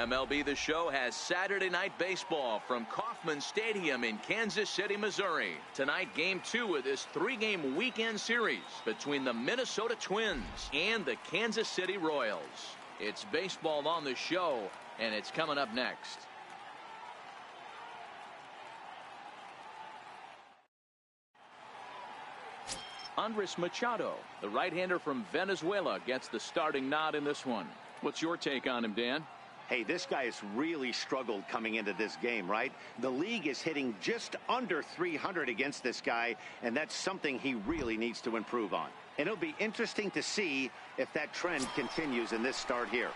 MLB The Show has Saturday Night Baseball from Kauffman Stadium in Kansas City, Missouri. Tonight, Game 2 of this 3-game weekend series between the Minnesota Twins and the Kansas City Royals. It's baseball on the show, and it's coming up next. Andres Machado, the right-hander from Venezuela, gets the starting nod in this one. What's your take on him, Dan? Hey, this guy has really struggled coming into this game, right? The league is hitting just under 300 against this guy, and that's something he really needs to improve on. And it'll be interesting to see if that trend continues in this start here.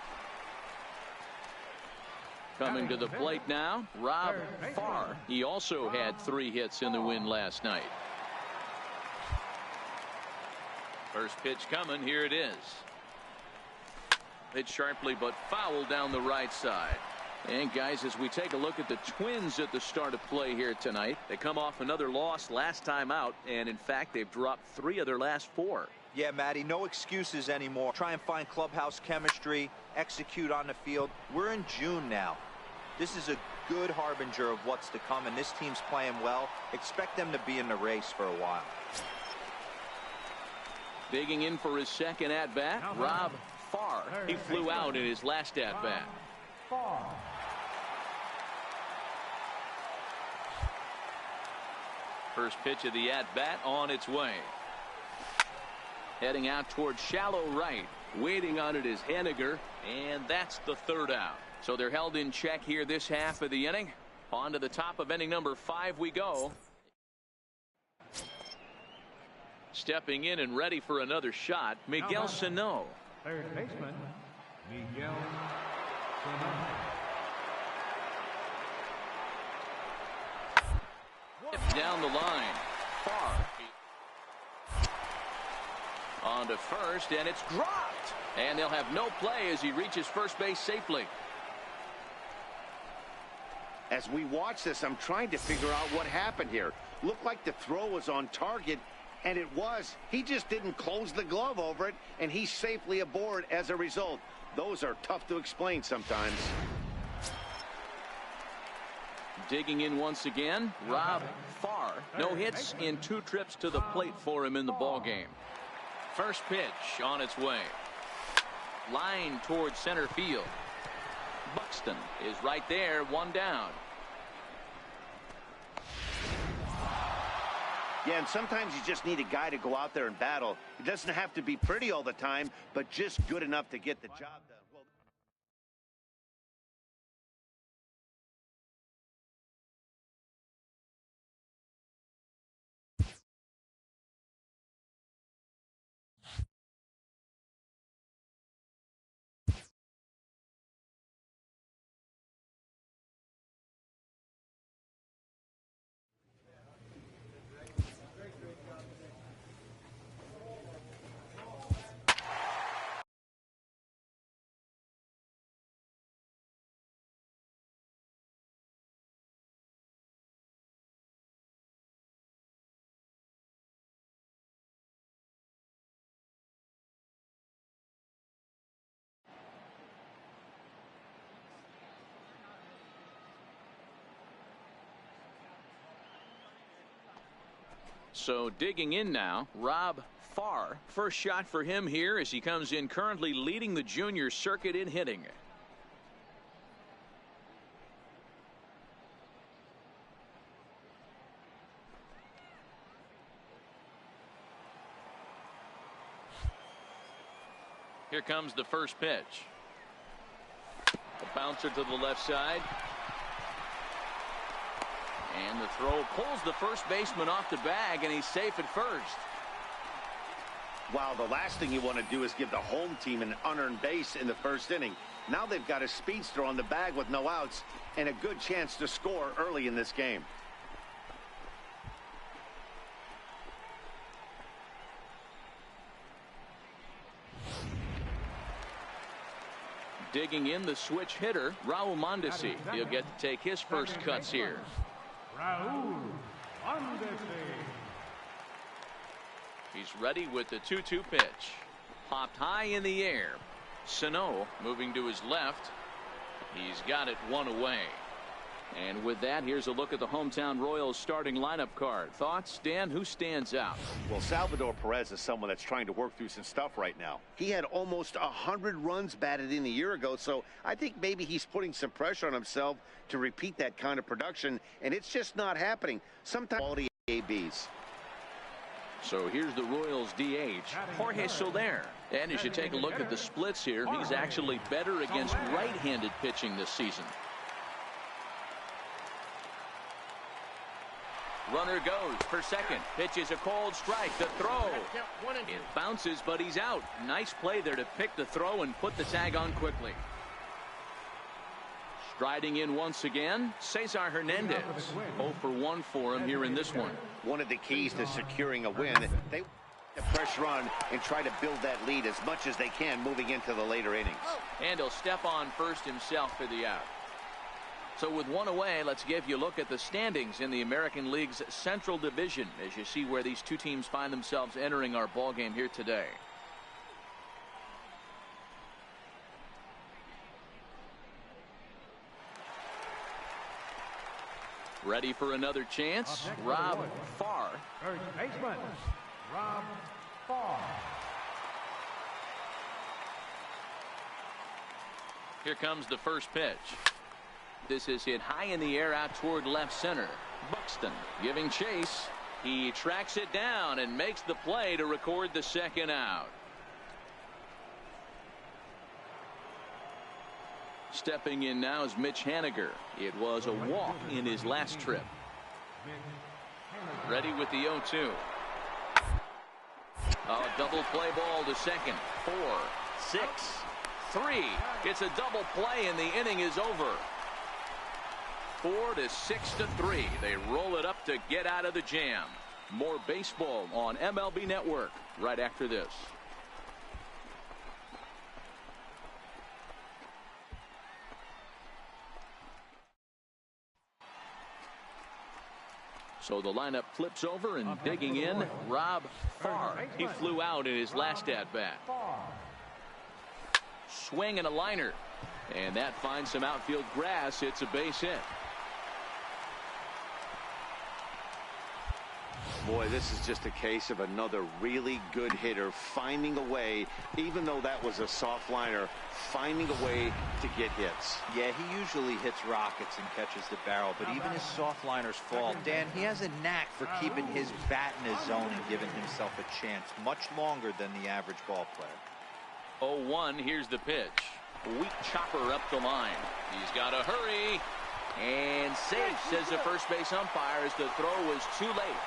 Coming to the plate now, Rob Farr. He also had 3 hits in the win last night. First pitch coming. Here it is. Hit sharply but foul down the right side. And guys, as we take a look at the Twins at the start of play here tonight, they come off another loss last time out, and in fact they've dropped 3 of their last 4. Yeah, Matty, no excuses anymore. Try and find clubhouse chemistry, execute on the field. We're in June now. This is a good harbinger of what's to come, and this team's playing well. Expect them to be in the race for a while. Digging in for his second at-bat, Rob Farr. He flew out in his last at-bat. First pitch of the at-bat on its way. Heading out towards shallow right. Waiting on it is Henniger, and that's the 3rd out. So they're held in check here this half of the inning. On to the top of inning number 5 we go. Stepping in and ready for another shot, Miguel Sano. Third baseman, Miguel Sano. Down the line, Farr. On to first, and it's dropped. And they'll have no play as he reaches first base safely. As we watch this, I'm trying to figure out what happened here. Looked like the throw was on target, and it was. He just didn't close the glove over it, and he's safely aboard as a result. Those are tough to explain sometimes. Digging in once again, Rob Farr. No hits in 2 trips to the plate for him in the ballgame. First pitch on its way. Line towards center field. Buxton is right there, 1 down. Yeah, and sometimes you just need a guy to go out there and battle. It doesn't have to be pretty all the time, but just good enough to get the job done. So digging in now, Rob Farr. First shot for him here as he comes in currently leading the junior circuit in hitting. Here comes the first pitch. A bouncer to the left side. And the throw pulls the first baseman off the bag, and he's safe at first. Wow, the last thing you want to do is give the home team an unearned base in the first inning. Now they've got a speedster on the bag with no outs and a good chance to score early in this game. Digging in, the switch hitter, Raul Mondesi. He'll get to take his first cuts here. Raul Mondesi. He's ready with the 2-2 pitch. Popped high in the air. Sano moving to his left. He's got it one away. And with that, here's a look at the hometown Royals starting lineup card. Thoughts, Dan? Who stands out? Well, Salvador Perez is someone that's trying to work through some stuff right now. He had almost 100 runs batted in a year ago, so I think maybe he's putting some pressure on himself to repeat that kind of production, and it's just not happening. Sometimes quality ABs. So here's the Royals DH, Jorge Soler. And as you take a look at the splits here, he's actually better against right-handed pitching this season. Runner goes for second. Pitch is a cold strike. The throw. It bounces, but he's out. Nice play there to pick the throw and put the tag on quickly. Striding in once again, Cesar Hernandez. 0 for 1 for him here in this one. One of the keys to securing a win, they the press run and try to build that lead as much as they can moving into the later innings. And he'll step on first himself for the out. So with one away, let's give you a look at the standings in the American League's Central Division as you see where these two teams find themselves entering our ball game here today. Ready for another chance? Rob Farr. First baseman, Rob Farr. Here comes the first pitch. This is hit high in the air out toward left center. Buxton giving chase. He tracks it down and makes the play to record the second out. Stepping in now is Mitch Haniger. It was a walk in his last trip. Ready with the 0-2. A double play ball to second. 4, 6, 3. It's a double play and the inning is over. 4 to 6 to 3. They roll it up to get out of the jam. More baseball on MLB Network right after this. So the lineup flips over and digging in, Rob Farr. He flew out in his last at-bat. Swing and a liner. And that finds some outfield grass. It's a base hit. Boy, this is just a case of another really good hitter finding a way, even though that was a soft liner, finding a way to get hits. Yeah, he usually hits rockets and catches the barrel, but even his soft liners fall. Dan, he has a knack for keeping his bat in his zone and giving himself a chance much longer than the average ball player. 0-1, here's the pitch. Weak chopper up the line. He's got to hurry. And safe, says the first base umpire, as the throw was too late.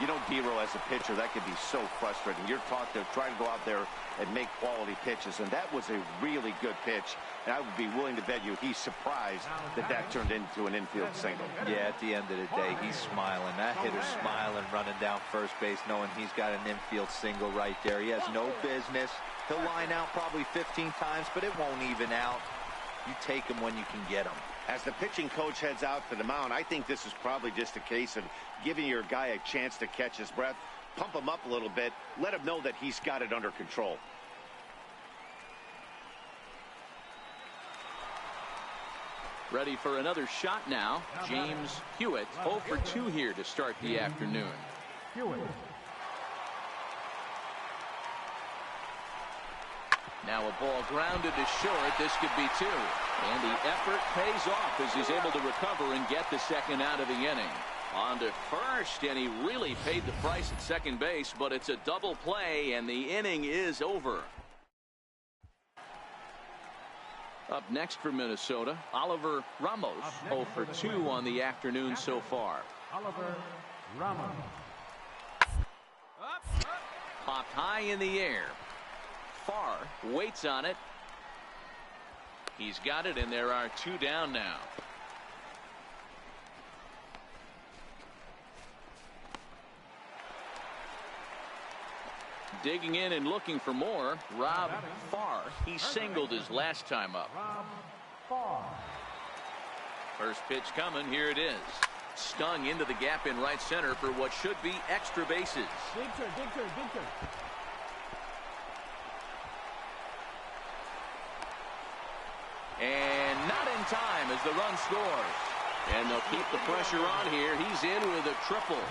You know, Dero, as a pitcher, that can be so frustrating. You're taught to try to go out there and make quality pitches, and that was a really good pitch. And I would be willing to bet you he's surprised that that turned into an infield single. Yeah, at the end of the day, he's smiling. That hitter's smiling, running down first base, knowing he's got an infield single right there. He has no business. He'll line out probably 15 times, but it won't even out. You take him when you can get him. As the pitching coach heads out to the mound, I think this is probably just a case of giving your guy a chance to catch his breath, pump him up a little bit, let him know that he's got it under control. Ready for another shot now. James Hewitt, 0 for 2 here to start the afternoon. Hewitt. Now a ball grounded to short. This could be 2. And the effort pays off as he's able to recover and get the second out of the inning. On to first, and he really paid the price at second base, but it's a double play, and the inning is over. Up next for Minnesota, Oliver Ramos, 0 for 2 on the afternoon so far. Oliver Ramos. Popped high in the air. Farr waits on it. He's got it, and there are 2 down now. Digging in and looking for more, Rob Farr. He singled his last time up. Rob Farr. First pitch coming. Here it is. Stung into the gap in right center for what should be extra bases. Big turn, big turn, big turn. And not in time as the run scores. And they'll keep the pressure on here. He's in with a triple.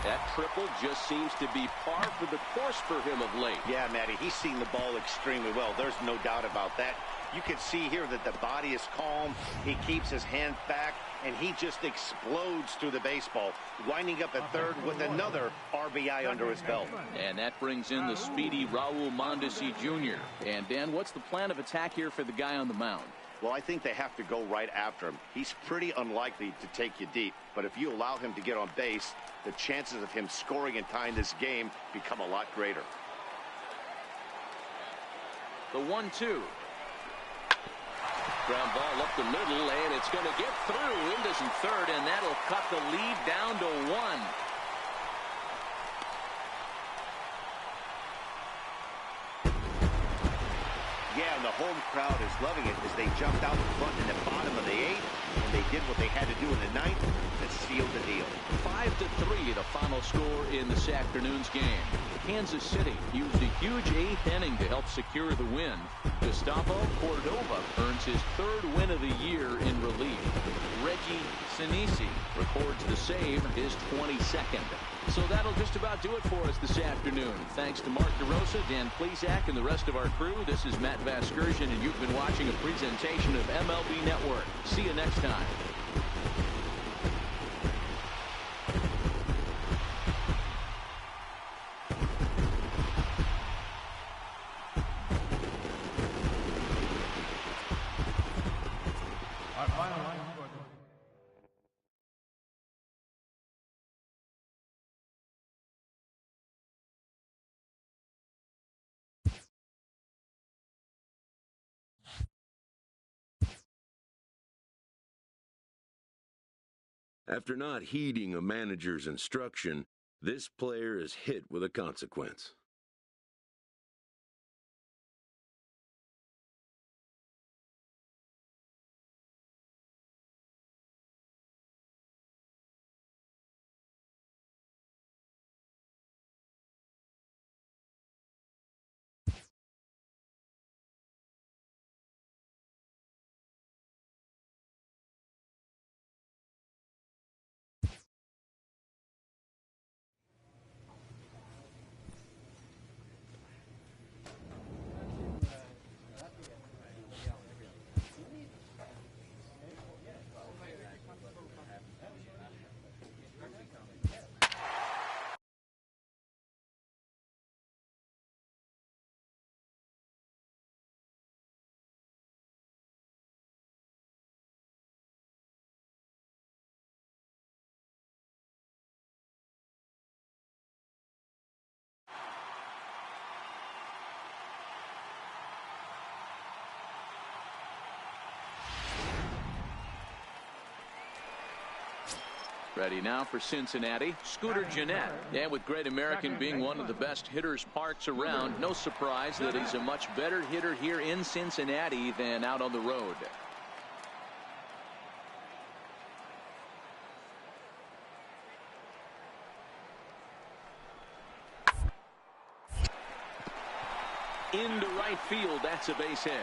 That triple just seems to be par for the course for him of late. Yeah, Matty, he's seeing the ball extremely well. There's no doubt about that. You can see here that the body is calm. He keeps his hand back, and he just explodes through the baseball, winding up at third with another RBI under his belt. And that brings in the speedy Raul Mondesi Jr. And, Dan, what's the plan of attack here for the guy on the mound? Well, I think they have to go right after him. He's pretty unlikely to take you deep, but if you allow him to get on base, the chances of him scoring and tying this game become a lot greater. The 1-2. Ground ball up the middle, and it's going to get through. Into some third, and that'll cut the lead down to 1. Yeah, and the home crowd is loving it as they jumped out in front in the bottom of the 8th, and they did what they had to do in the 9th to seal the deal. 5-3, the final score in this afternoon's game. Kansas City used a huge 8th inning to help secure the win. Gustavo Cordova earns his 3rd win of the year in relief. Reggie Sinisi records the save, his 22nd. So that'll just about do it for us this afternoon. Thanks to Mark DeRosa, Dan Plesac, and the rest of our crew. This is Matt Vasgersian, and you've been watching a presentation of MLB Network. See you next time. After not heeding a manager's instruction, this player is hit with a consequence. Ready now for Cincinnati, Scooter Gennett. And with Great American being one of the best hitters parks around, no surprise that he's a much better hitter here in Cincinnati than out on the road. Into right field, that's a base hit.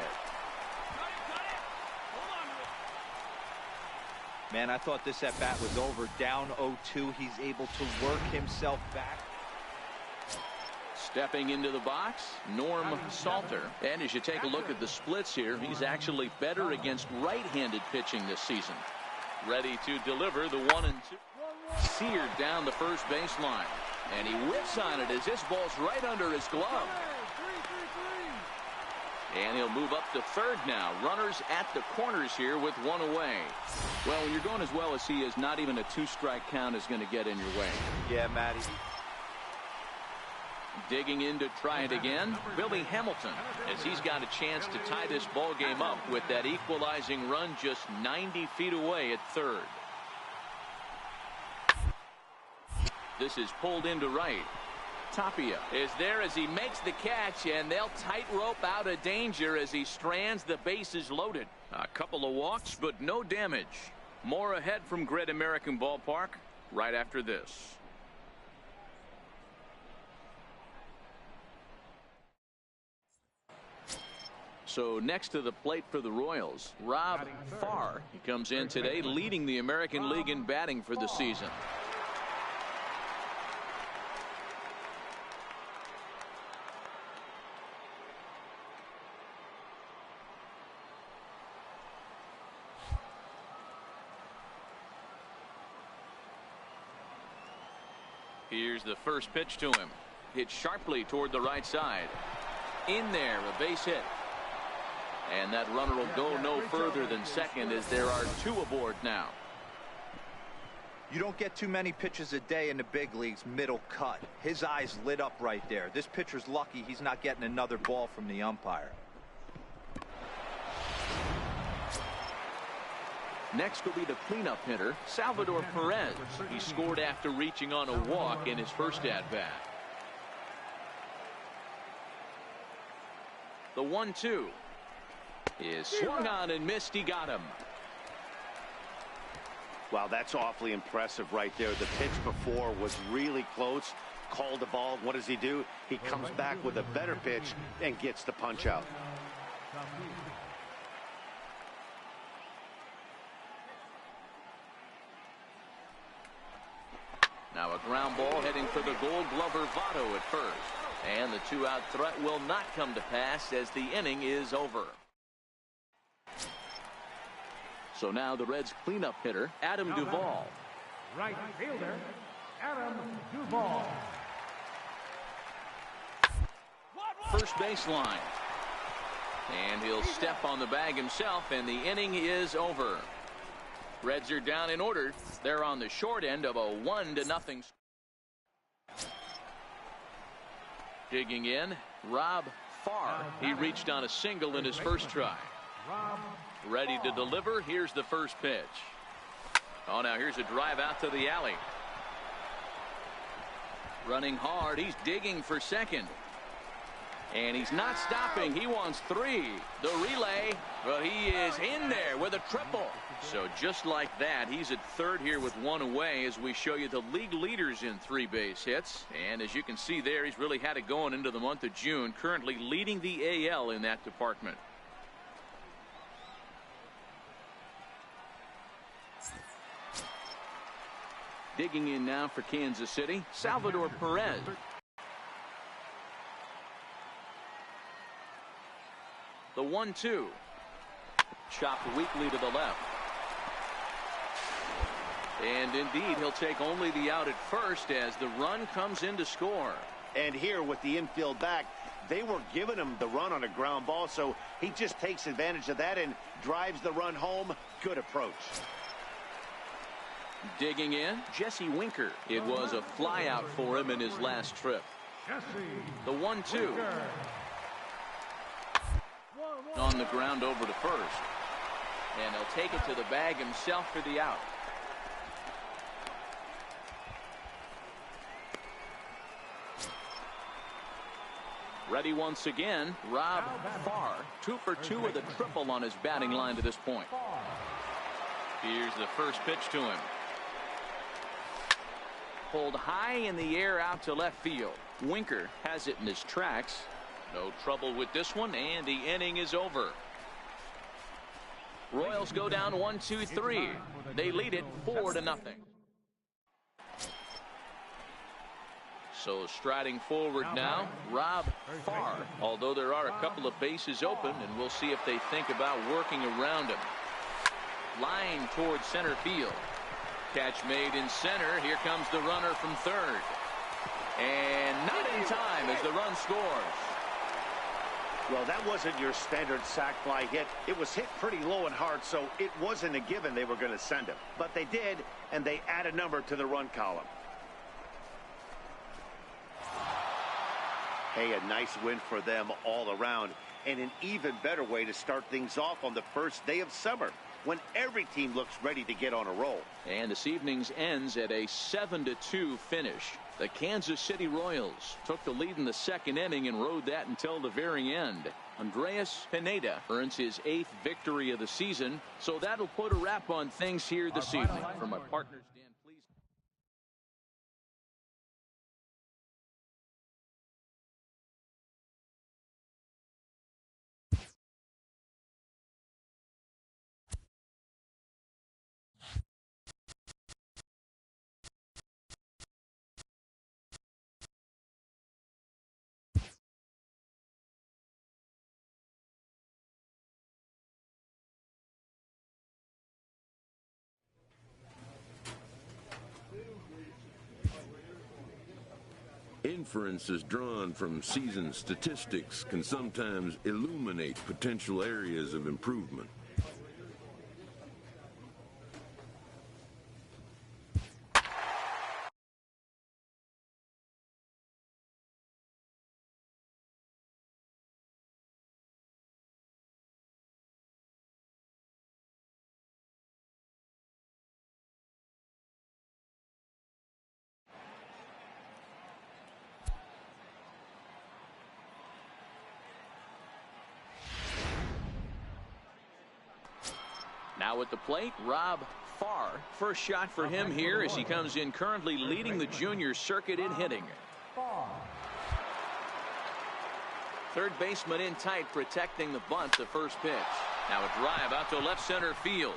Man, I thought this at-bat was over. Down 0-2. He's able to work himself back. Stepping into the box, Norm Salter. And as you take a look at the splits here, he's actually better against right-handed pitching this season. Ready to deliver the 1-2. Seared down the first baseline. And he whips on it as this ball's right under his glove. And he'll move up to third now. Runners at the corners here with one away. Well, when you're going as well as he is, not even a 2-strike count is going to get in your way. Yeah, Matty. Digging in to try it again, Billy Hamilton, as he's got a chance to tie this ball game up with that equalizing run just 90 feet away at third. This is pulled into right. Tapia is there as he makes the catch, and they'll tightrope out of danger as he strands the bases loaded. A couple of walks, but no damage. More ahead from Great American Ballpark right after this. So next to the plate for the Royals, Rob Farr. He comes in today leading the American League in batting for the season. Here's the first pitch to him. Hit sharply toward the right side. In there, a base hit. And that runner will go no further than second as there are 2 aboard now. You don't get too many pitches a day in the big leagues middle cut. His eyes lit up right there. This pitcher's lucky he's not getting another ball from the umpire. Next will be the cleanup hitter, Salvador Perez. He scored after reaching on a walk in his first at-bat. The 1-2 is swung on and missed. He got him. Wow, that's awfully impressive right there. The pitch before was really close. Called the ball. What does he do? He comes back with a better pitch and gets the punch out. Now a ground ball heading for the Gold Glover Votto at first. And the 2-out threat will not come to pass as the inning is over. So now the Reds cleanup hitter, Adam Duvall. Right fielder, Adam Duvall. First baseline. And he'll step on the bag himself, and the inning is over. Reds are down in order. They're on the short end of a 1-0. Digging in, Rob Farr. He reached on a single in his first try. Ready to deliver. Here's the first pitch. Oh, now here's a drive out to the alley. Running hard. He's digging for second. And he's not stopping. He wants 3. The relay. But he is in there with a triple. So just like that, he's at third here with 1 away as we show you the league leaders in 3 base hits. And as you can see there, he's really had it going into the month of June, currently leading the AL in that department. Digging in now for Kansas City, Salvador Perez. The 1-2. Chopped weakly to the left. And indeed, he'll take only the out at first as the run comes in to score. And here with the infield back, they were giving him the run on a ground ball, so he just takes advantage of that and drives the run home. Good approach. Digging in, Jesse Winker. It was a fly out for him in his last trip. The 1-2. On the ground over to first. And he'll take it to the bag himself for the out. Ready once again, Rob Farr. 2 for 2 with a triple on his batting line to this point. Here's the first pitch to him. Pulled high in the air out to left field. Winker has it in his tracks. No trouble with this one, and the inning is over. Royals go down 1-2-3. They lead it 4-0. So striding forward now, Rob Farr. Although there are a couple of bases open, and we'll see if they think about working around him. Line towards center field. Catch made in center. Here comes the runner from third. And not in time as the run scores. Well, that wasn't your standard sac fly hit. It was hit pretty low and hard, so it wasn't a given they were going to send him. But they did, and they add a number to the run column. Hey, a nice win for them all around, and an even better way to start things off on the first day of summer, when every team looks ready to get on a roll. And this evening's ends at a 7-2 finish. The Kansas City Royals took the lead in the second inning and rode that until the very end. Andreas Pineda earns his 8th victory of the season, so that'll put a wrap on things here this evening. From my partners Inferences drawn from season statistics can sometimes illuminate potential areas of improvement. Now at the plate, Farr. First shot for him here as he comes in currently leading the junior circuit in hitting. Third baseman in tight protecting the bunt, the first pitch. Now a drive out to left center field.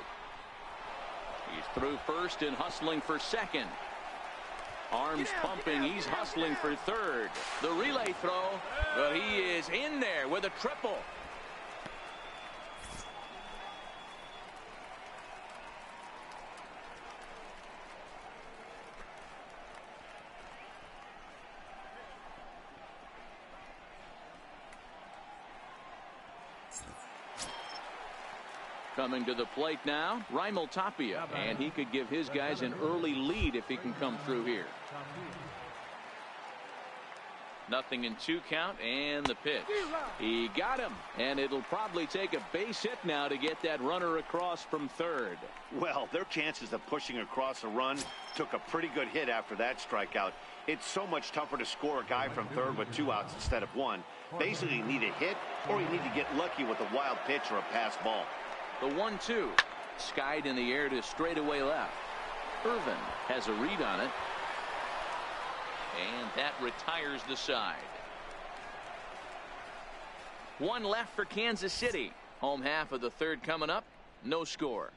He's through first and hustling for second. Arms pumping, he's hustling for third. The relay throw, but he is in there with a triple. Coming to the plate now, Tapia, and he could give his guys an early lead if he can come through here. 0-2 count, and the pitch. He got him, and it'll probably take a base hit now to get that runner across from third. Well, their chances of pushing across a run took a pretty good hit after that strikeout. It's so much tougher to score a guy from third with 2 outs instead of 1. Basically, you need a hit, or you need to get lucky with a wild pitch or a pass ball. The 1-2 skied in the air to straightaway left. Irvin has a read on it, and that retires the side. 1 left for Kansas City. Home half of the third coming up. No score.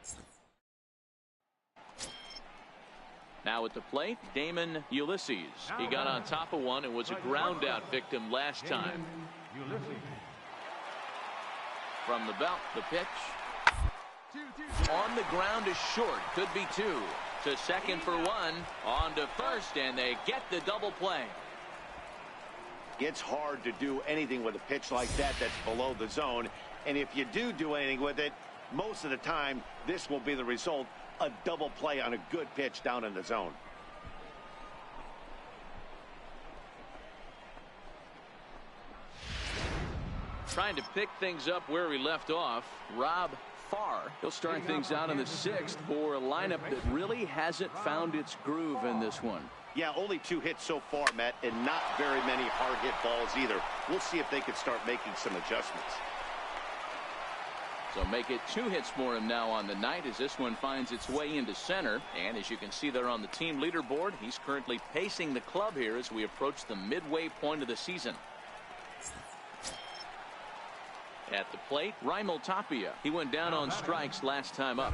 Now at the plate, Damon Ulysses. He got on top of one and was a ground out victim last time. From the belt, the pitch. On the ground is short. Could be 2. To second for 1. On to first, and they get the double play. It's hard to do anything with a pitch like that that's below the zone. And if you do anything with it, most of the time, this will be the result. A double play on a good pitch down in the zone. Trying to pick things up where we left off, Farr. He'll start things out in the 6th for a lineup that really hasn't found its groove in this one. Yeah, only 2 hits so far, Matt, and not very many hard hit balls either. We'll see if they can start making some adjustments. So make it 2 hits for him now on the night as this one finds its way into center. And as you can see there on the team leaderboard, he's currently pacing the club here as we approach the midway point of the season. At the plate, Tapia. He went down on strikes last time up.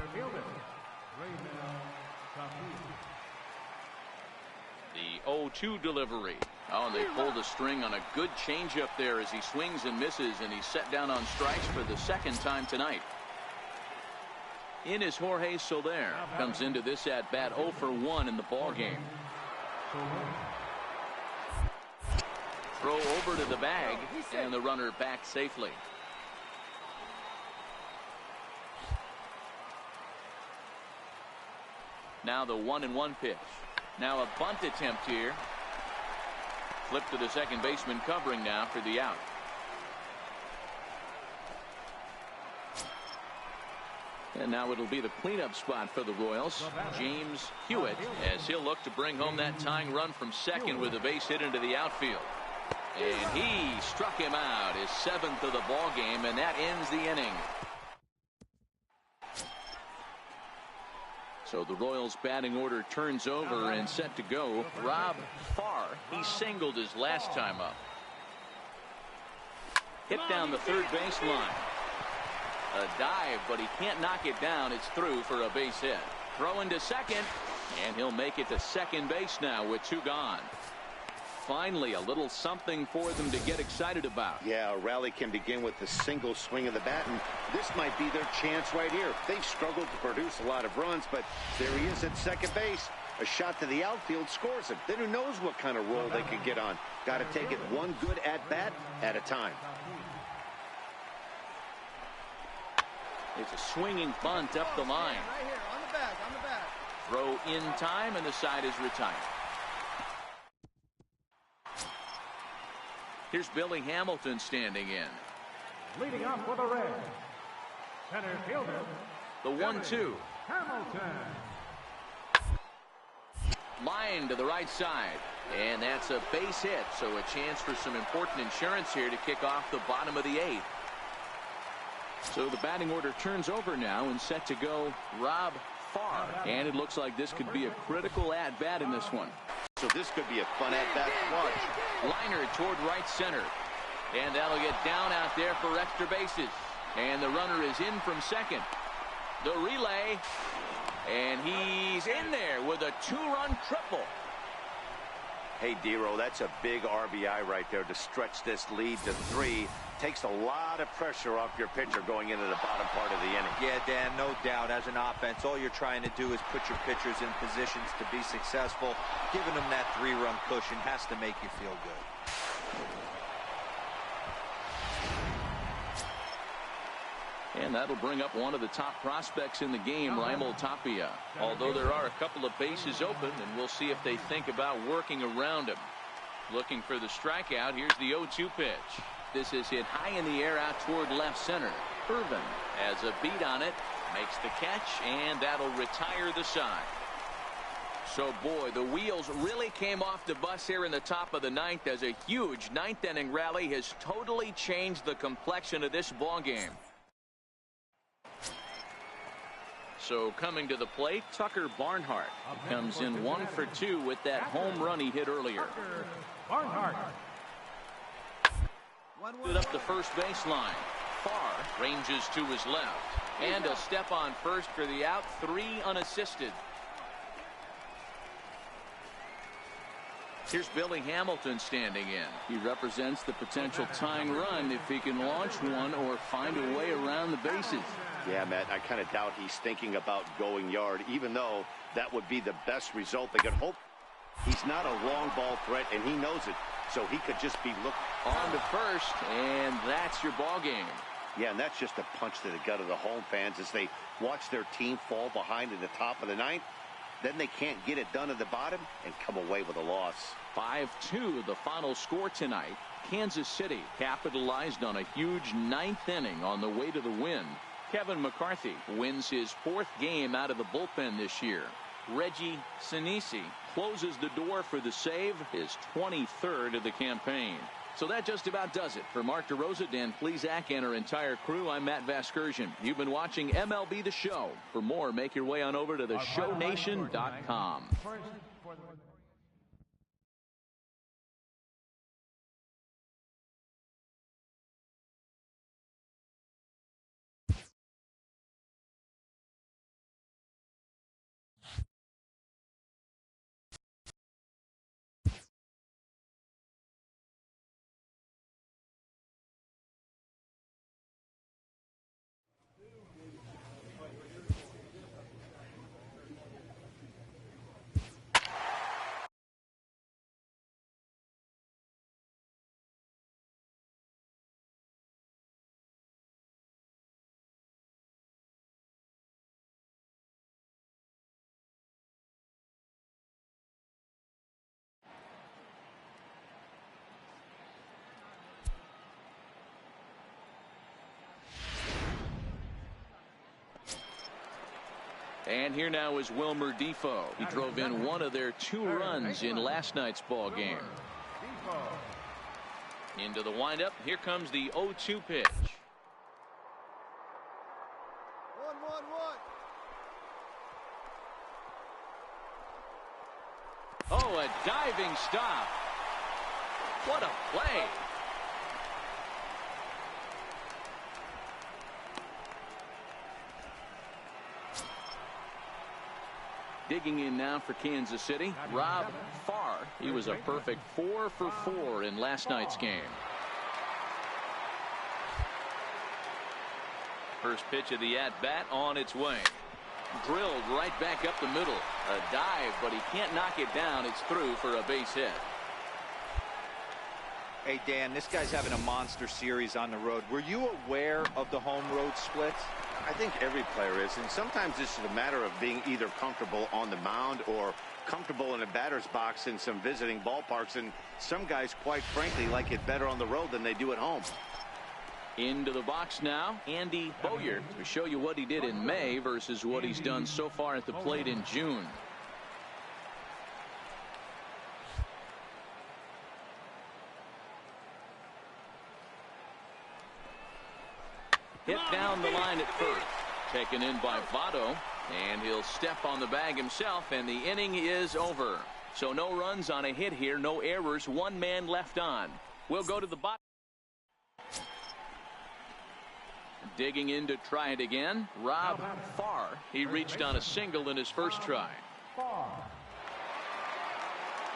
The 0-2 delivery. Oh, and they pulled a string on a good changeup there as he swings and misses, and he's set down on strikes for the 2nd time tonight. In is Jorge Soler. Comes into this at bat 0 for 1 in the ball game. Throw over to the bag, and the runner back safely. Now the 1-1 pitch. Now a bunt attempt here. Flip to the second baseman covering now for the out. And now it'll be the cleanup spot for the Royals. James Hewitt, as he'll look to bring home that tying run from second with a base hit into the outfield. And he struck him out, his 7th of the ball game, and that ends the inning. So the Royals batting order turns over and set to go. Farr, he singled his last time up. Hit down the third baseline. A dive, but he can't knock it down. It's through for a base hit. Throwing to second, and he'll make it to second base now with 2 gone. Finally, a little something for them to get excited about. Yeah, a rally can begin with a single swing of the bat, and this might be their chance right here. They've struggled to produce a lot of runs, but there he is at second base. A shot to the outfield scores him. Then who knows what kind of role they could get on. Got to take it one good at-bat at a time. It's a swinging bunt up the line. Right here, on the back. Throw in time, and the side is retired. Here's Billy Hamilton standing in. Leading off for the Reds, center fielder, The 1-2. Hamilton. Line to the right side. And that's a base hit, so a chance for some important insurance here to kick off the bottom of the 8th. So the batting order turns over now and set to go Rob Farr. And it looks like this could be a critical at-bat in this one. So this could be a fun at-bat to watch. Liner toward right center. And that'll get down out there for extra bases. And the runner is in from second. The relay. And he's in there with a 2-run triple. Hey, Dero, that's a big RBI right there to stretch this lead to 3. Takes a lot of pressure off your pitcher going into the bottom part of the inning. Yeah, Dan, no doubt. As an offense, all you're trying to do is put your pitchers in positions to be successful. Giving them that 3-run cushion has to make you feel good. And that'll bring up one of the top prospects in the game, Raimel Tapia. Although there are a couple of bases open, and we'll see if they think about working around him. Looking for the strikeout. Here's the 0-2 pitch. This is hit high in the air out toward left center. Irvin has a beat on it, makes the catch, and that'll retire the side. So, boy, the wheels really came off the bus here in the top of the 9th as a huge 9th inning rally has totally changed the complexion of this ball game. So coming to the plate, Tucker Barnhart comes in 1 for 2 with that home run he hit earlier. Barnhart. It up the first baseline. Farr ranges to his left. And a step on first for the out. 3 unassisted. Here's Billy Hamilton standing in. He represents the potential tying run if he can launch one or find a way around the bases. Yeah, Matt, I kind of doubt he's thinking about going yard, even though that would be the best result they could hope. He's not a long ball threat, and he knows it, so he could just be looking on to first, and that's your ball game. Yeah, and that's just a punch to the gut of the home fans as they watch their team fall behind in the top of the 9th. Then they can't get it done at the bottom and come away with a loss. 5-2 the final score tonight. Kansas City capitalized on a huge 9th inning on the way to the win. Kevin McCarthy wins his 4th game out of the bullpen this year. Reggie Sinisi closes the door for the save, his 23rd of the campaign. So that just about does it. For Mark DeRosa, Dan Plesac, and our entire crew, I'm Matt Vasgersian. You've been watching MLB The Show. For more, make your way on over to theshownation.com. And here now is Wilmer Defoe. He drove in one of their 2 runs in last night's ball game. Into the windup. Here comes the 0-2 pitch. 1-1-1. Oh, a diving stop. What a play. Digging in now for Kansas City, Rob Farr. He was a perfect 4 for 4 in last night's game. First pitch of the at-bat on its way. Drilled right back up the middle. A dive, but he can't knock it down. It's through for a base hit. Hey, Dan, this guy's having a monster series on the road. Were you aware of the home-road splits? I think every player is, and sometimes this is a matter of being either comfortable on the mound or comfortable in a batter's box in some visiting ballparks, and some guys, quite frankly, like it better on the road than they do at home. Into the box now, Andy Bowyer, to show you what he did in May versus what he's done so far at the plate in June. Hit down the line at first. Taken in by Votto, and he'll step on the bag himself, and the inning is over. So no runs on a hit here, no errors, one man left on. We'll go to the bottom. Digging in to try it again, Rob Farr. He reached on a single in his first try.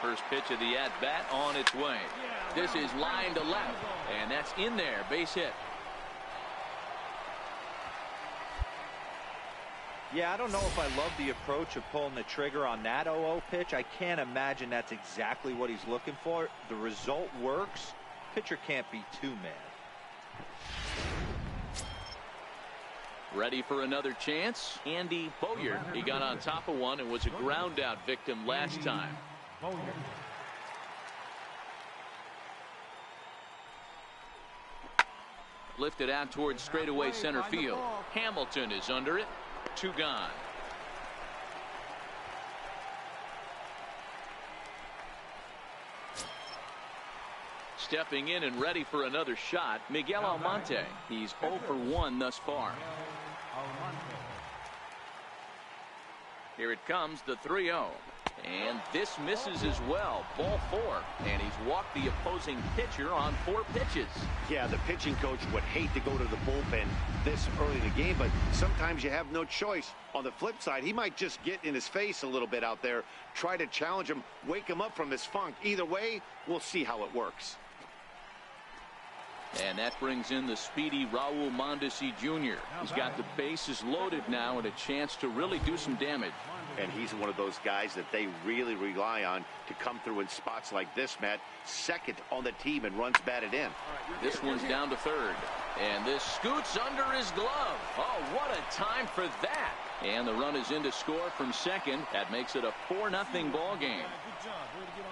First pitch of the at-bat on its way. This is line to left, and that's in there, base hit. Yeah, I don't know if I love the approach of pulling the trigger on that 0-0 pitch. I can't imagine that's exactly what he's looking for. The result works. Pitcher can't be too mad. Ready for another chance? Andy Bowyer. He got on top of one and was a ground out victim last time. Lifted out towards straightaway center field. Hamilton is under it. 2 gone. Stepping in and ready for another shot, Miguel Almonte. He's 0 for 1 thus far. Here it comes, the 3-0. And this misses as well. Ball 4. And he's walked the opposing pitcher on 4 pitches. Yeah, the pitching coach would hate to go to the bullpen this early in the game, but sometimes you have no choice. On the flip side, he might just get in his face a little bit out there, try to challenge him, wake him up from his funk. Either way, we'll see how it works. And that brings in the speedy Raul Mondesi Jr. He's got the bases loaded now and a chance to really do some damage. And he's one of those guys that they really rely on to come through in spots like this, Matt. Second on the team and runs batted in. This one's down to third. And this scoots under his glove. Oh, what a time for that. And the run is in to score from second. That makes it a 4-0 ball game.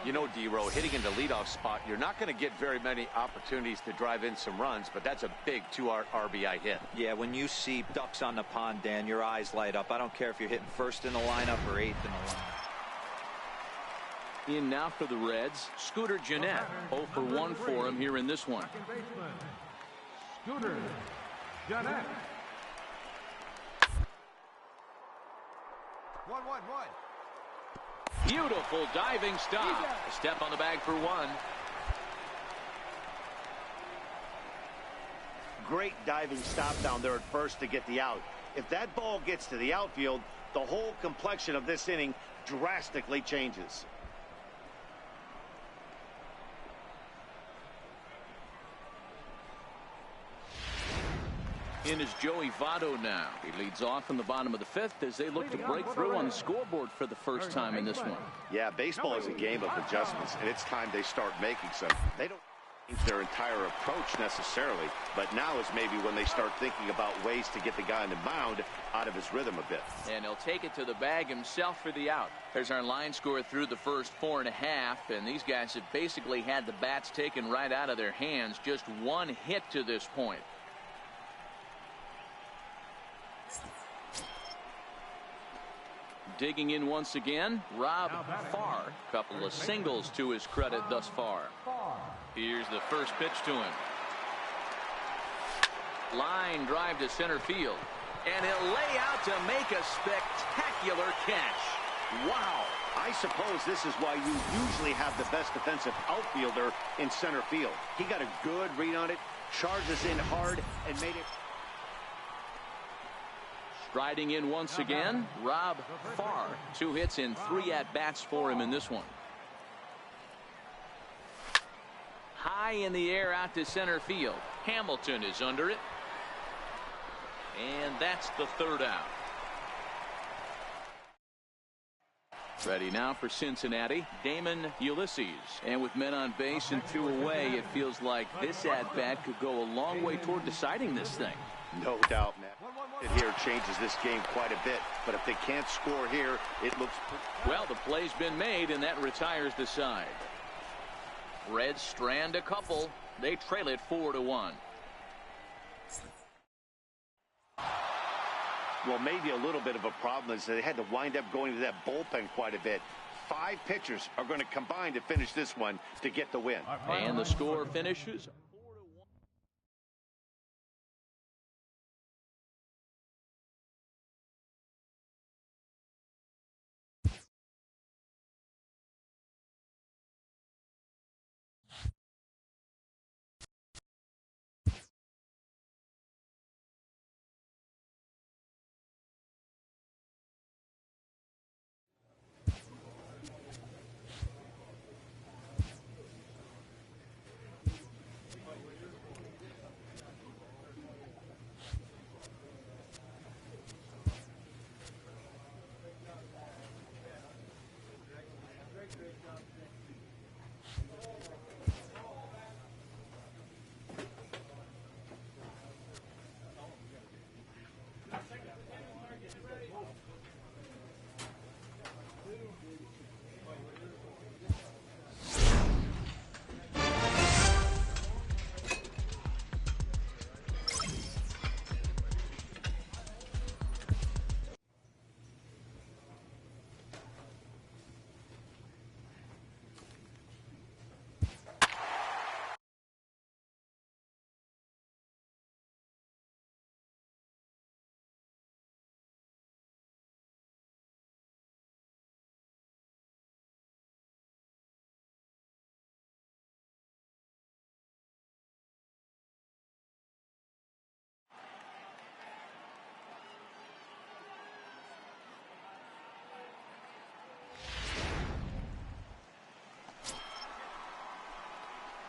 You know, D-Row, hitting in the leadoff spot, you're not going to get very many opportunities to drive in some runs, but that's a big 2 RBI hit. Yeah, when you see ducks on the pond, Dan, your eyes light up. I don't care if you're hitting first in the lineup or 8th in the lineup. In now for the Reds, Scooter Gennett. 0 for 1 for him here in this one. Scooter Gennett. 1-1-1. Beautiful diving stop. A step on the bag for 1. Great diving stop down there at first to get the out. If that ball gets to the outfield, the whole complexion of this inning drastically changes. In is Joey Votto now. He leads off in the bottom of the 5th as they look to break through on the scoreboard for the first time in this one. Yeah, baseball is a game of adjustments, and it's time they start making some. They don't change their entire approach necessarily, but now is maybe when they start thinking about ways to get the guy on the mound out of his rhythm a bit. And he'll take it to the bag himself for the out. There's our line score through the first 4.5, and these guys have basically had the bats taken right out of their hands. Just 1 hit to this point. Digging in once again, Rob Farr. Couple of singles to his credit thus far. Here's the first pitch to him. Line drive to center field. And he'll lay out to make a spectacular catch. Wow. I suppose this is why you usually have the best defensive outfielder in center field. He got a good read on it, charges in hard, and made it. Striding in once again, Rob Farr. 2 hits and 3 at-bats for him in this one. High in the air out to center field. Hamilton is under it. And that's the 3rd out. Ready now for Cincinnati, Damon Ulysses. And with men on base and 2 away, it feels like this at-bat could go a long way toward deciding this thing. No doubt, man. It here changes this game quite a bit, but if they can't score here, it looks... Well, the play's been made, and that retires the side. Reds strand a couple. They trail it 4-1. Well, maybe a little bit of a problem is they had to wind up going to that bullpen quite a bit. 5 pitchers are going to combine to finish this one to get the win. And the score finishes.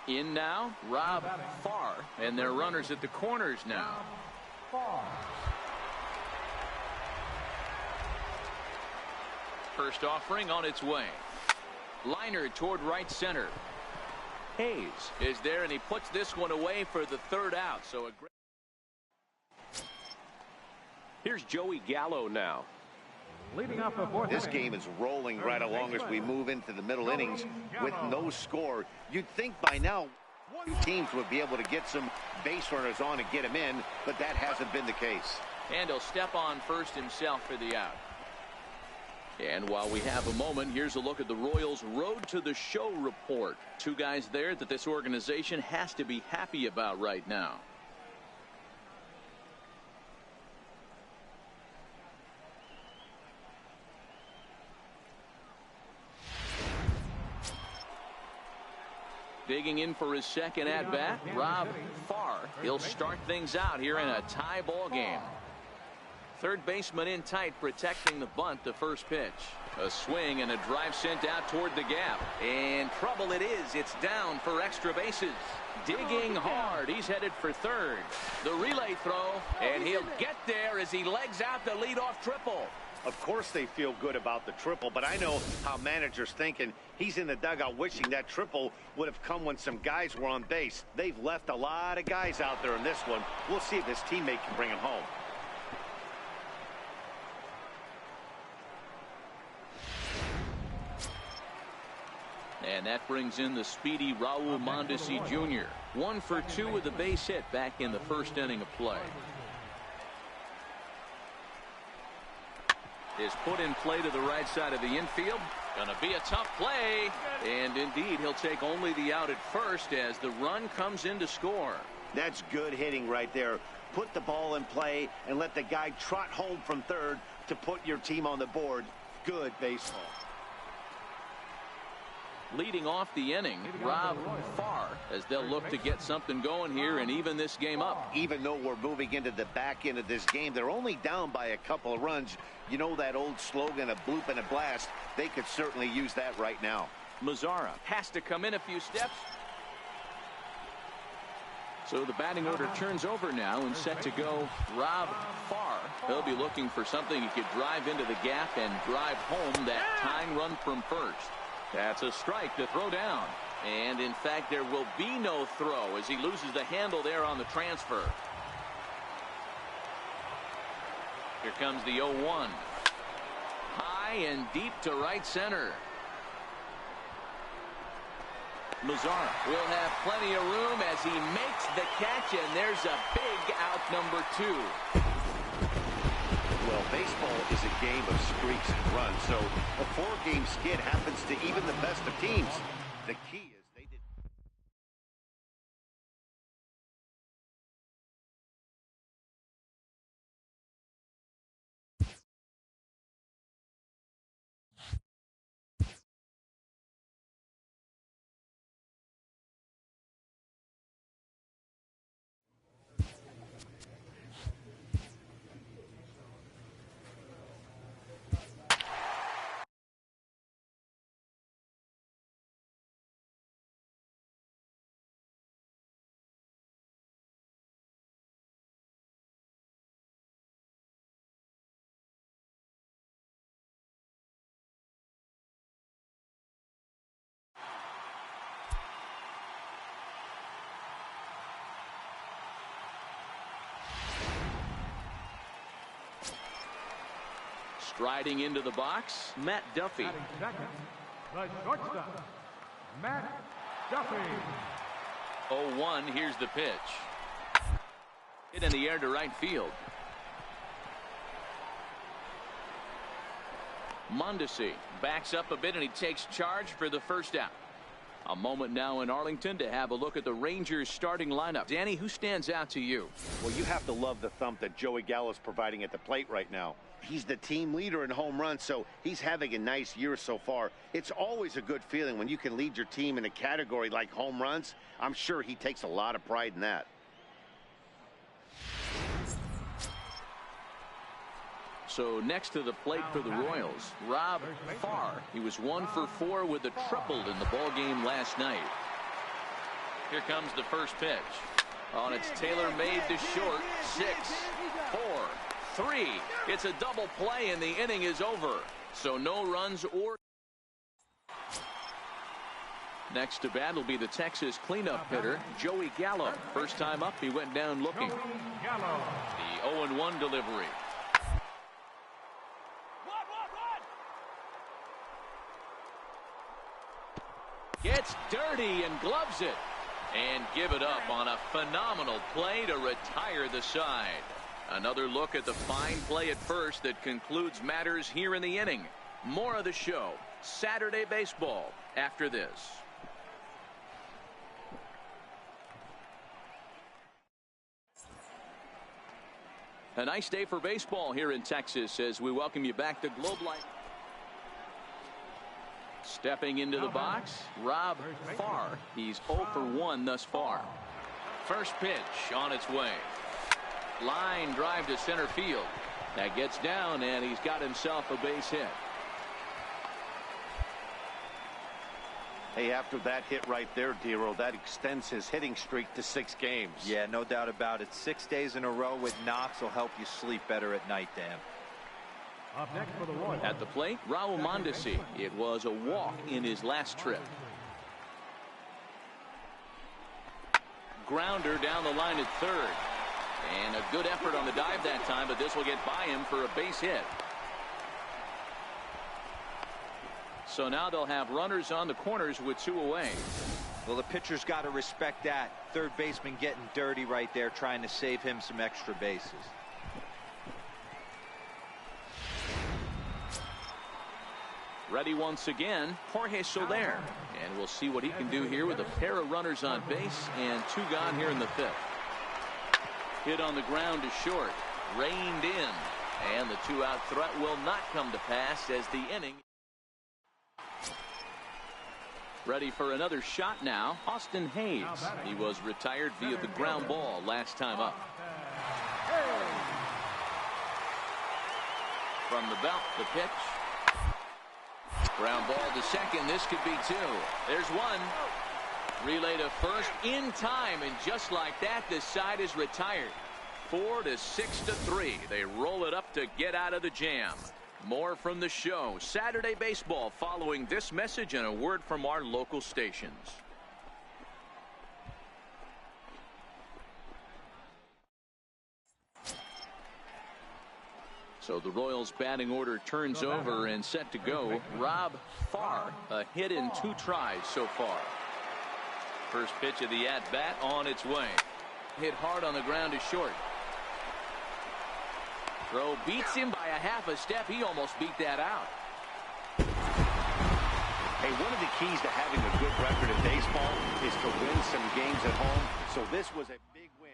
In now, Rob Farr, and their runners at the corners now. First offering on its way. Liner toward right center. Hayes is there, and he puts this one away for the 3rd out. So a great... Here's Joey Gallo now. Leading off the 4th This game is rolling right along as we move into the middle innings with no score. You'd think by now teams would be able to get some base runners on and get them in, but that hasn't been the case. And he'll step on first himself for the out. And while we have a moment, here's a look at the Royals' Road to the Show report. 2 guys there that this organization has to be happy about right now. Digging in for his second at-bat, Rob Farr. He'll start things out here in a tie ball game. Third baseman in tight, protecting the bunt, the first pitch. A swing and a drive sent out toward the gap. And trouble it is. It's down for extra bases. Digging hard. He's headed for third. The relay throw, and he'll get there as he legs out the leadoff triple. Of course they feel good about the triple, but I know how managers thinking. He's in the dugout wishing that triple would have come when some guys were on base. They've left a lot of guys out there in this one. We'll see if his teammate can bring him home. And that brings in the speedy Raul Mondesi Jr. 1 for 2 with a base hit back in the first inning of play. Is put in play to the right side of the infield. Gonna be a tough play. And indeed, he'll take only the out at first as the run comes in to score. That's good hitting right there. Put the ball in play and let the guy trot home from third to put your team on the board. Good baseball. Leading off the inning, Rob Farr, as they'll look to get something going here and even this game up. Even though we're moving into the back end of this game, they're only down by a couple of runs. You know that old slogan, a bloop and a blast. They could certainly use that right now. Mazzara has to come in a few steps. So the batting order turns over now, and set to go Rob Farr. He'll be looking for something he could drive into the gap and drive home that tying run from first. That's a strike to throw down. And in fact, there will be no throw as he loses the handle there on the transfer. Here comes the 0-1. High and deep to right center. Mazara will have plenty of room as he makes the catch, and there's a big out, number 2. Well, baseball is a game of streaks and runs, so a 4-game skid happens to even the best of teams. The key is they did. Striding into the box, Matt Duffy. Second, the shortstop, Matt Duffy. 0-1, here's the pitch. Hit in the air to right field. Mondesi backs up a bit, and he takes charge for the first out. A moment now in Arlington to have a look at the Rangers starting lineup. Danny, who stands out to you? Well, you have to love the thump that Joey Gallo's providing at the plate right now. He's the team leader in home runs, so he's having a nice year so far. It's always a good feeling when you can lead your team in a category like home runs. I'm sure he takes a lot of pride in that. So next to the plate for the Royals, Rob Farr. He was 1 for 4 with a triple in the ball game last night. Here comes the first pitch. On its tailor-made to short. 6, 4, 3. It's a double play, and the inning is over. So no runs or. Next to bat will be the Texas cleanup hitter, Joey Gallo. First time up, he went down looking. The 0-1 delivery. Gets dirty and gloves it. And give it up on a phenomenal play to retire the side. Another look at the fine play at first that concludes matters here in the inning. More of the show, Saturday baseball, after this. A nice day for baseball here in Texas as we welcome you back to Globe Life. Stepping into the box, Rob Farr. He's 0 for 1 thus far. First pitch on its way. Line drive to center field. That gets down, and he's got himself a base hit. Hey, after that hit right there, Dero, that extends his hitting streak to 6 games. Yeah, no doubt about it. 6 days in a row with knocks will help you sleep better at night, Dan. Up next for the Royals. At the plate, Raul Mondesi. It was a walk in his last trip. Grounder down the line at third. And a good effort on the dive that time, but this will get by him for a base hit. So now they'll have runners on the corners with 2 away. Well, the pitcher's got to respect that. Third baseman getting dirty right there, trying to save him some extra bases. Ready once again, Jorge Soler. And we'll see what he can do here with a pair of runners on base and 2 gone here in the 5th. Hit on the ground to short. Reined in. And the 2-out threat will not come to pass as the inning. Ready for another shot now, Austin Hayes. He was retired via the ground ball last time up. From the belt, the pitch. Ground ball to second. This could be 2. There's 1. Relay to first in time, and just like that, the side is retired. 4 to 6 to 3. They roll it up to get out of the jam. More from the show. Saturday baseball following this message and a word from our local stations. So the Royals batting order turns over and set to go. Rob Farr, a hit in 2 tries so far. First pitch of the at-bat on its way. Hit hard on the ground to short. Throw beats him by a half a step. He almost beat that out. Hey, one of the keys to having a good record in baseball is to win some games at home. So this was a big win.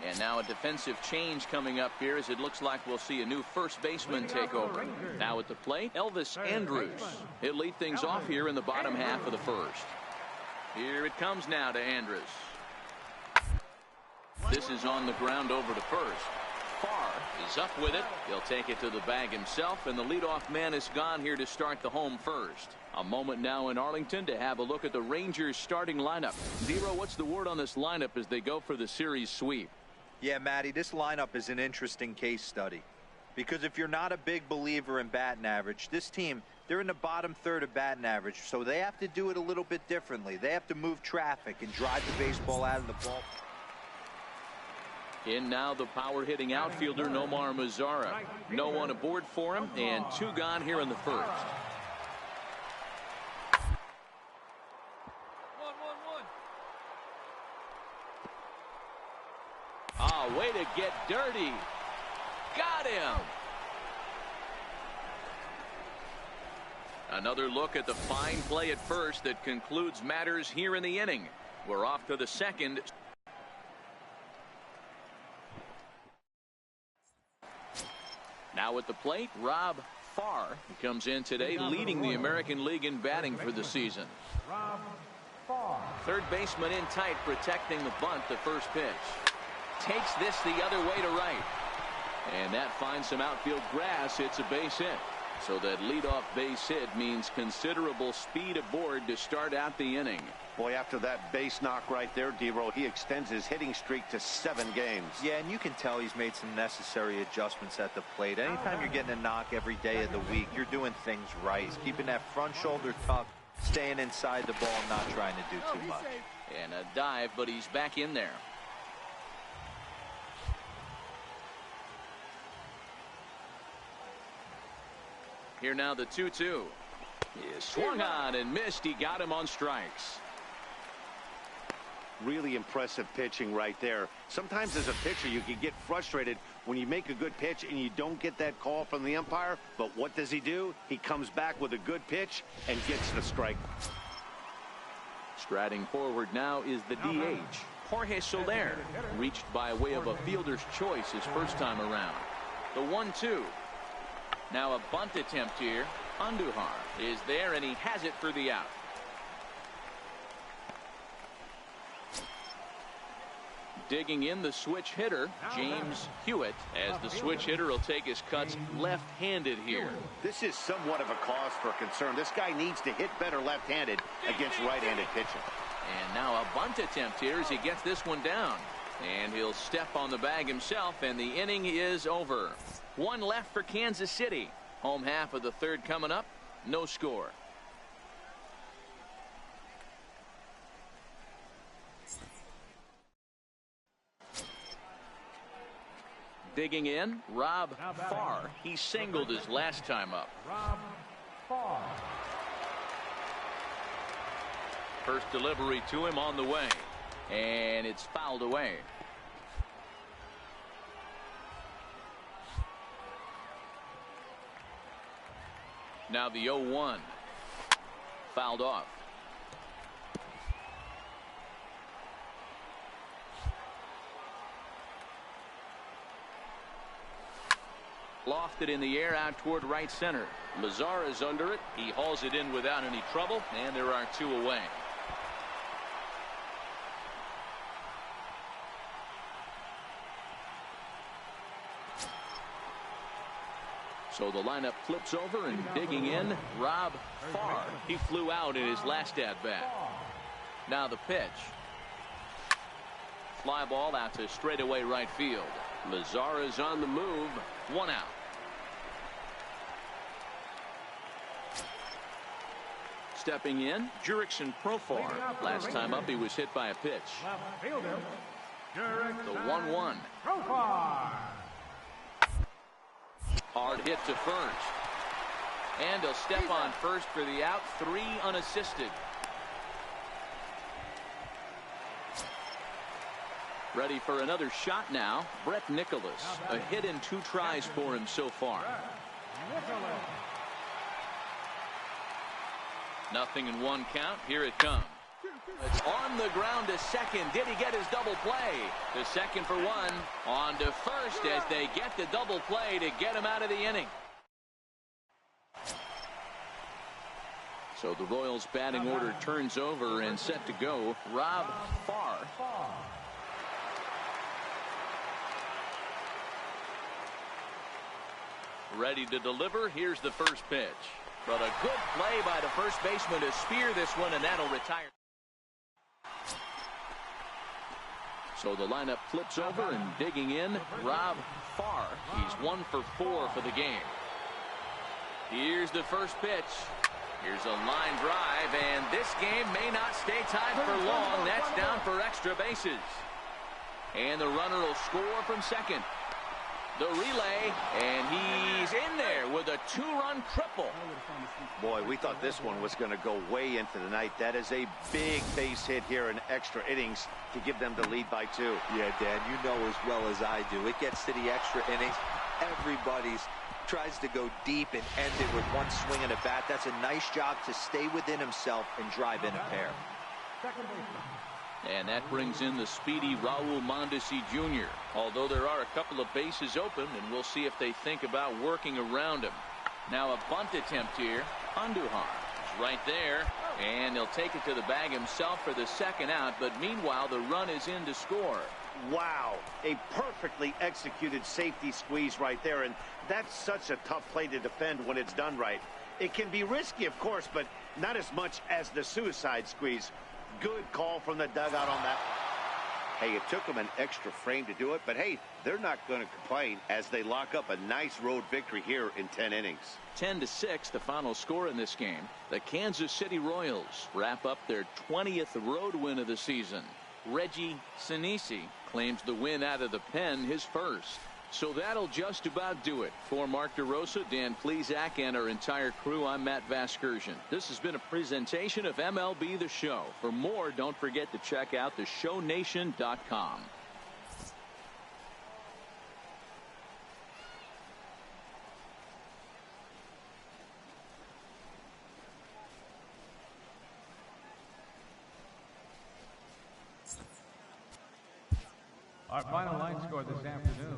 And now a defensive change coming up here, as it looks like we'll see a new first baseman take over. Now at the plate, Elvis Andrus. He'll lead things off here in the bottom half of the first. Here it comes now to Andrus. This is on the ground over to first. Farr is up with it. He'll take it to the bag himself, and the leadoff man is gone here to start the home first. A moment now in Arlington to have a look at the Rangers starting lineup. Zero, what's the word on this lineup as they go for the series sweep? Yeah, Matty, this lineup is an interesting case study. Because if you're not a big believer in batting average, this team, they're in the bottom third of batting average, so they have to do it a little bit differently. They have to move traffic and drive the baseball out of the ball. In now the power-hitting outfielder, Nomar Mazara. No one aboard for him, and 2 gone here in the first. Ah, way to get dirty. Got him. Another look at the fine play at first that concludes matters here in the inning. We're off to the second. Now at the plate, Rob Farr, who comes in today leading the American League in batting for the season. Third baseman in tight, protecting the bunt. The first pitch takes this the other way to right, and that finds some outfield grass. It's a base hit. So that leadoff base hit means considerable speed aboard to start out the inning. Boy, after that base knock right there, D-Row, he extends his hitting streak to 7 games. Yeah, and you can tell he's made some necessary adjustments at the plate. Anytime you're getting a knock every day of the week, you're doing things right. He's keeping that front shoulder tucked, staying inside the ball, not trying to do too much. And a dive, but he's back in there. Here now the 2-2. He is swung on and missed. He got him on strikes. Really impressive pitching right there. Sometimes as a pitcher you can get frustrated when you make a good pitch and you don't get that call from the umpire. But what does he do? He comes back with a good pitch and gets the strike. Striding forward now is the DH. Jorge Soler, reached by way of a fielder's choice his first time around. The 1-2. Now a bunt attempt here. Andujar is there, and he has it for the out. Digging in the switch hitter, James Hewitt, as the switch hitter will take his cuts left-handed here. This is somewhat of a cause for concern. This guy needs to hit better left-handed against right-handed pitching. And now a bunt attempt here as he gets this one down. And he'll step on the bag himself, and the inning is over. 1 left for Kansas City. Home half of the third coming up. No score. Digging in, Rob Farr. He singled his last time up. Rob Farr. First delivery to him on the way. And it's fouled away. Now the 0-1. Fouled off. Lofted in the air out toward right center. Lazar is under it. He hauls it in without any trouble, and there are 2 away. So the lineup flips over, and digging in, Rob Farr. He flew out in his last at-bat. Now the pitch. Fly ball out to straightaway right field. Lazar is on the move. 1 out. Stepping in, Jurickson Profar. Last time up, he was hit by a pitch. Left fielder, Jurickson The 1-1. Profar. Hard hit to first. And he'll step on first for the out. 3 unassisted. Ready for another shot now. Brett Nicholas. A hit in 2 tries for him so far. Nicholas. Nothing in 1 count. Here it comes. It's on the ground to second. Did he get his double play? To second for 1. On to first as they get the double play to get him out of the inning. So the Royals batting order turns over and set to go. Rob Farr. Ready to deliver. Here's the first pitch. But a good play by the first baseman to spear this one, and that'll retire. So the lineup flips over, and digging in, Rob Farr. He's 1 for 4 for the game. Here's the first pitch. Here's a line drive, and this game may not stay tied for long. That's down for extra bases. And the runner will score from second. The relay, and he's in there with a 2-run triple. Boy, we thought this one was going to go way into the night. That is a big base hit here in extra innings to give them the lead by 2. Yeah, Dan, you know as well as I do. It gets to the extra innings. Everybody's tries to go deep and end it with 1 swing and a bat. That's a nice job to stay within himself and drive in a pair. Second baseman. And that brings in the speedy Raul Mondesi Jr. Although there are a couple of bases open, and we'll see if they think about working around him. Now a bunt attempt here. Andujar is right there, and he'll take it to the bag himself for the second out, but meanwhile the run is in to score. Wow, a perfectly executed safety squeeze right there, and that's such a tough play to defend when it's done right. It can be risky, of course, but not as much as the suicide squeeze. Good call from the dugout on that. Hey, it took them an extra frame to do it, but hey, they're not going to complain as they lock up a nice road victory here in 10 innings. 10-6, the final score in this game. The Kansas City Royals wrap up their 20th road win of the season. Reggie Sinisi claims the win out of the pen, his first. So that'll just about do it. For Mark DeRosa, Dan Plesac, and our entire crew, I'm Matt Vasgersian. This has been a presentation of MLB The Show. For more, don't forget to check out theshownation.com. Our final line score this afternoon.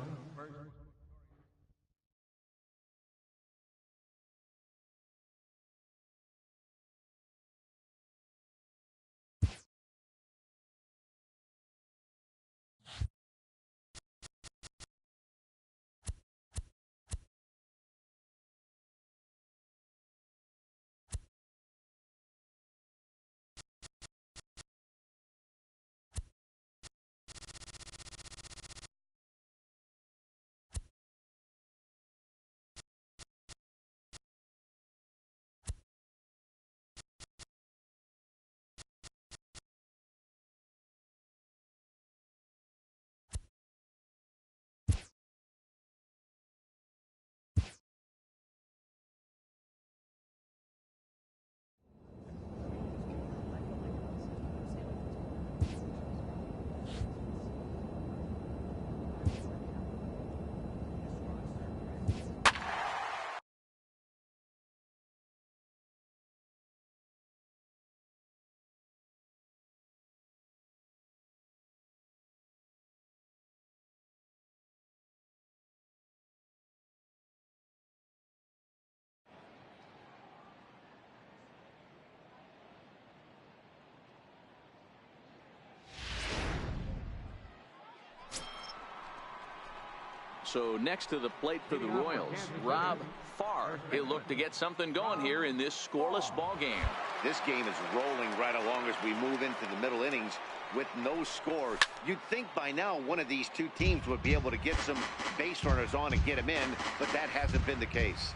So next to the plate for the Royals, Rob Farr. He'll look to get something going here in this scoreless ball game. This game is rolling right along as we move into the middle innings with no score. You'd think by now one of these two teams would be able to get some base runners on and get them in, but that hasn't been the case.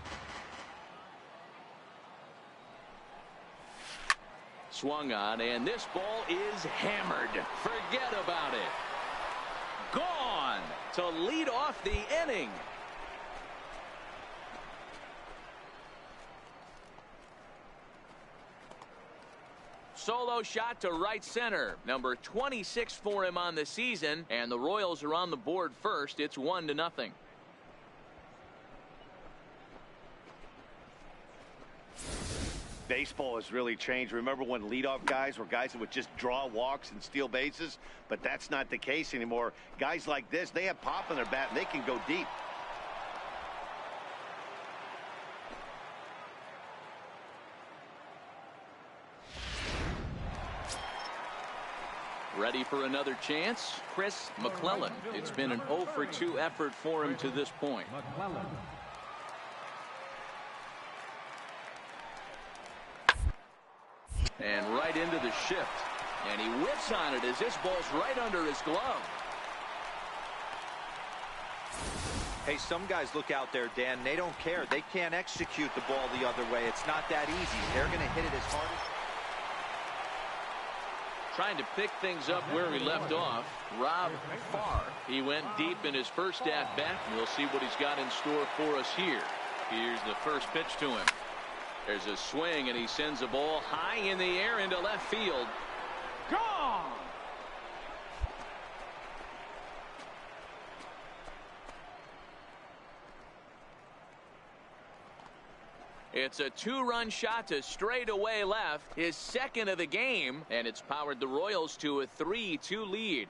Swung on, and this ball is hammered. Forget about it. Gone to lead off the inning. Solo shot to right center. Number 26 for him on the season, and the Royals are on the board first. It's 1-0. Baseball has really changed. Remember when leadoff guys were guys that would just draw walks and steal bases? But that's not the case anymore. Guys like this, they have pop in their bat, and they can go deep. Ready for another chance? Chris McClellan. It's been an 0 for 2 effort for him to this point. And right into the shift. And he whips on it as this ball's right under his glove. Hey, some guys look out there, Dan. They don't care. They can't execute the ball the other way. It's not that easy. They're going to hit it as hard as... Trying to pick things up where he left off, Rob Farr. He went deep in his first at-bat. We'll see what he's got in store for us here. Here's the first pitch to him. There's a swing, and he sends a ball high in the air into left field. Gone! It's a 2-run shot to straightaway left, his second of the game, and it's powered the Royals to a 3-2 lead.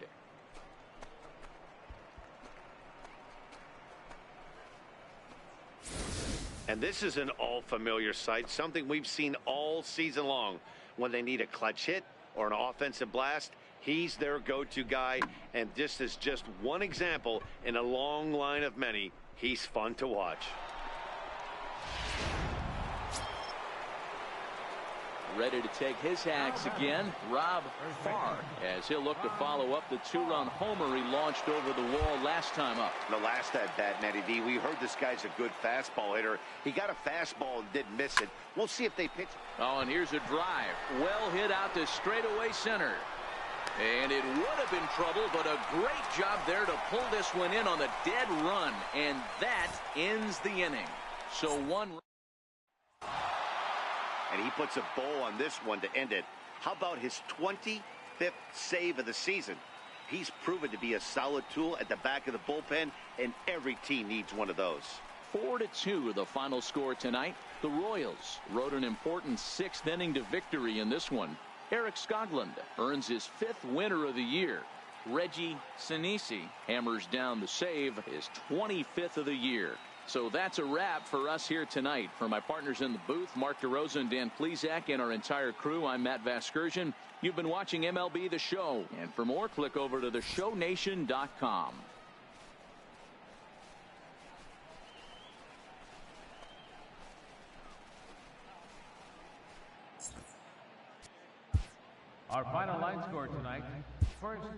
And this is an all-familiar sight, something we've seen all season long. When they need a clutch hit or an offensive blast, he's their go-to guy, and this is just one example in a long line of many. He's fun to watch. Ready to take his hacks again, Rob Farr, as he'll look to follow up the 2-run homer he launched over the wall last time up. The last at-bat, Matty D, we heard this guy's a good fastball hitter. He got a fastball and didn't miss it. We'll see if they pitch. Oh, and here's a drive. Well hit out to straightaway center. And it would have been trouble, but a great job there to pull this one in on the dead run. And that ends the inning. So one. And he puts a bow on this one to end it. How about his 25th save of the season? He's proven to be a solid tool at the back of the bullpen, and every team needs one of those. 4-2 the final score tonight. The Royals rode an important 6th inning to victory in this one. Eric Skoglund earns his 5th winner of the year. Reggie Sinisi hammers down the save, his 25th of the year. So that's a wrap for us here tonight. For my partners in the booth, Mark DeRosa and Dan Plesac, and our entire crew, I'm Matt Vasgersian. You've been watching MLB The Show. And for more, click over to theshownation.com. Our final line score tonight. First,